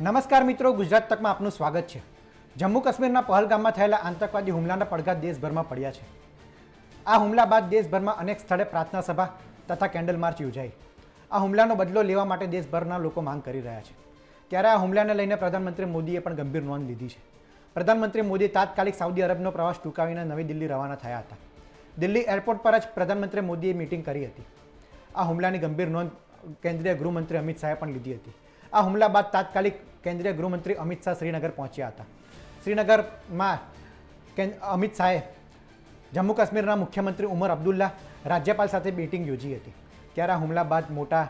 નમસ્કાર મિત્રો, ગુજરાત તકમાં આપનું સ્વાગત છે। જમ્મુ કાશ્મીરના પહલગામમાં થયેલા આતંકવાદી હુમલાના પડઘા દેશભરમાં પડ્યા છે। આ હુમલા બાદ દેશભરમાં અનેક સ્થળે પ્રાર્થના સભા તથા કેન્ડલ માર્ચ યોજાઈ। આ હુમલાનો બદલો લેવા માટે દેશભરના લોકો માંગ કરી રહ્યા છે। ત્યારે આ હુમલાને લઈને પ્રધાનમંત્રી મોદીએ પણ ગંભીર નોંધ લીધી છે। પ્રધાનમંત્રી મોદી તાત્કાલિક સાઉદી અરબનો પ્રવાસ ટૂંકાવીને નવી દિલ્હી રવાના થયા હતા। દિલ્હી એરપોર્ટ પર જ પ્રધાનમંત્રી મોદીએ મીટિંગ કરી હતી। આ હુમલાની ગંભીર નોંધ કેન્દ્રીય ગૃહમંત્રી અમિત શાહે પણ લીધી હતી। આ હુમલા બાદ તાત્કાલિક કેન્દ્રીય ગૃહમંત્રી અમિત શાહ શ્રીનગર પહોંચ્યા હતા। શ્રીનગરમાં અમિત શાહે જમ્મુ કાશ્મીરના મુખ્યમંત્રી ઉમર અબ્દુલ્લા રાજ્યપાલ સાથે મીટિંગ યોજી હતી। ત્યારે આ હુમલા બાદ મોટા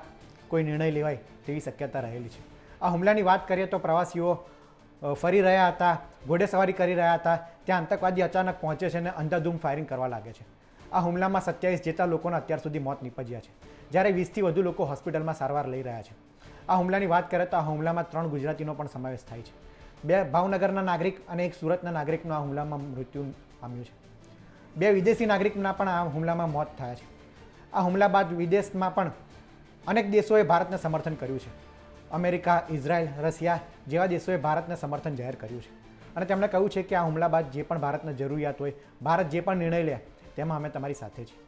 કોઈ નિર્ણય લેવાય તેવી શક્યતા રહેલી છે। આ હુમલાની વાત કરીએ તો પ્રવાસીઓ ફરી રહ્યા હતા, ઘોડેસવારી કરી રહ્યા હતા, ત્યાં આતંકવાદી અચાનક પહોંચે છે અને અંધાધૂમ ફાયરિંગ કરવા લાગે છે। આ હુમલામાં 27 જેટલા લોકોના અત્યાર સુધી મોત નીપજ્યા છે, જ્યારે 20થી વધુ લોકો હોસ્પિટલમાં સારવાર લઈ રહ્યા છે। આ હુમલાની વાત કરીએ તો આ હુમલામાં 3 ગુજરાતીનો પણ સમાવેશ થાય છે। 2 ભાવનગરના નાગરિક અને 1 સુરતના નાગરિકનું આ હુમલામાં મૃત્યુ પામ્યું છે। 2 વિદેશી નાગરિકના પણ આ હુમલામાં મોત થયા છે। આ હુમલા બાદ વિદેશમાં પણ અનેક દેશોએ ભારતને સમર્થન કર્યું છે। અમેરિકા, ઇઝરાયલ, રશિયા જેવા દેશોએ ભારતને સમર્થન જાહેર કર્યું છે અને તેમણે કહ્યું છે કે આ હુમલા બાદ જે પણ ભારતને જરૂરિયાત હોય, ભારત જે પણ નિર્ણય લે તેમાં અમે તમારી સાથે છીએ।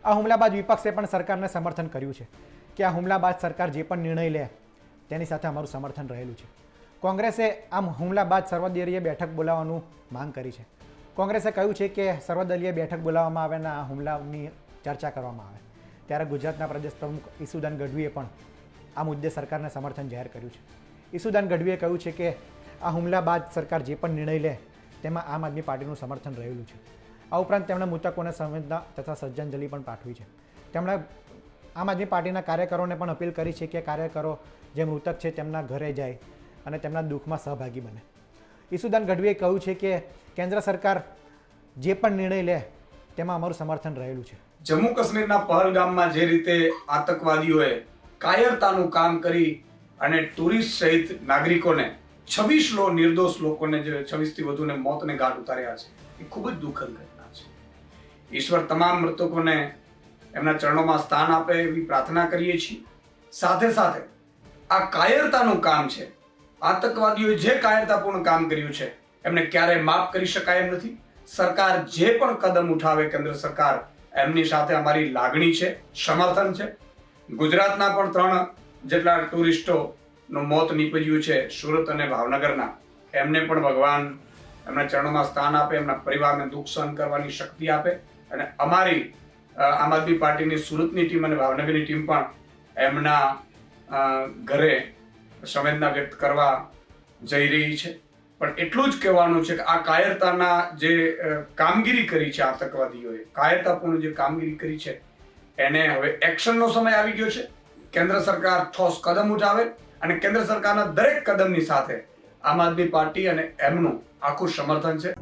આ હુમલા બાદ વિપક્ષે પણ સરકારને સમર્થન કર્યું છે કે આ હુમલા બાદ સરકાર જે પણ નિર્ણય લે તેની સાથે અમારું સમર્થન રહેલું છે। કોંગ્રેસે આ હુમલા બાદ સર્વદળીય બેઠક બોલાવવાનું માંગ કરી છે। કોંગ્રેસે કહ્યું છે કે સર્વદળીય બેઠક બોલાવવામાં આવે અને આ હુમલાની ચર્ચા કરવામાં આવે। ત્યારે ગુજરાતના પ્રદેશ પ્રમુખ ઈસુદાન ગઢવીએ પણ આ મુદ્દે સરકારને સમર્થન જાહેર કર્યું છે। ઈસુદાન ગઢવીએ કહ્યું છે કે આ હુમલા બાદ સરકાર જે પણ નિર્ણય લે તેમાં આમ આદમી પાર્ટીનું સમર્થન રહેલું છે। આ ઉપરાંત તેમણે મૃતકોને સંવેદના તથા શ્રદ્ધાંજલિ પણ પાઠવી છે। તેમણે આમ આદમી પાર્ટીના કાર્યકરોને પણ અપીલ કરી છે કે કાર્યકરો જે મૃતક છે તેમના ઘરે જાય અને તેમના દુઃખમાં સહભાગી બને। ઈસુદાન ગઢવીએ કહ્યું છે કે કેન્દ્ર સરકાર જે પણ નિર્ણય લે તેમાં અમારું સમર્થન રહેલું છે। જમ્મુ કાશ્મીરના પહલગામમાં જે રીતે આતંકવાદીઓએ કાયરતાનું કામ કરી અને ટુરિસ્ટ સહિત નાગરિકોને 26 નિર્દોષ લોકોને જે 26થી વધુને મોતને ઘાટ ઉતાર્યા છે, એ ખૂબ જ દુઃખદ ઘટના છે। ઈશ્વર તમામ મૃતકોને એમના ચરણોમાં સ્થાન આપે એવી પ્રાર્થના કરીએ છીએ। સાથે સાથે આ કાયરતાનું કામ છે, આતંકવાદીઓએ જે કાયરતાપૂર્ણ કામ કર્યું છે એમને ક્યારેય માફ કરી શકાય એમ નથી। સરકાર જે પણ કદમ ઉઠાવે, કેન્દ્ર સરકાર એમની સાથે અમારી લાગણી છે, સમર્થન છે। ગુજરાતના પણ 3 જેટલા ટુરિસ્ટોનું મોત નીપજ્યું છે, સુરત અને ભાવનગરના, એમને પણ ભગવાન એમના ચરણોમાં સ્થાન આપે, એમના પરિવારને દુઃખ સહન કરવાની શક્તિ આપે અને અમારી આમ આદમી પાર્ટીની સુરતની ટીમ અને ભાવનગરની ટીમ પણ એમના ઘરે સંવેદના વ્યક્ત કરવા જઈ રહી છે। પણ એટલું જ કહેવાનું છે કે આ કાયરતાના જે કામગીરી કરી છે, આતંકવાદીઓએ કાયરતાપૂર્ણ જે કામગીરી કરી છે એને હવે એક્શનનો સમય આવી ગયો છે। કેન્દ્ર સરકાર ઠોસ કદમ ઉઠાવે અને કેન્દ્ર સરકારના દરેક કદમની સાથે આમ આદમી પાર્ટી અને એમનું આખું સમર્થન છે।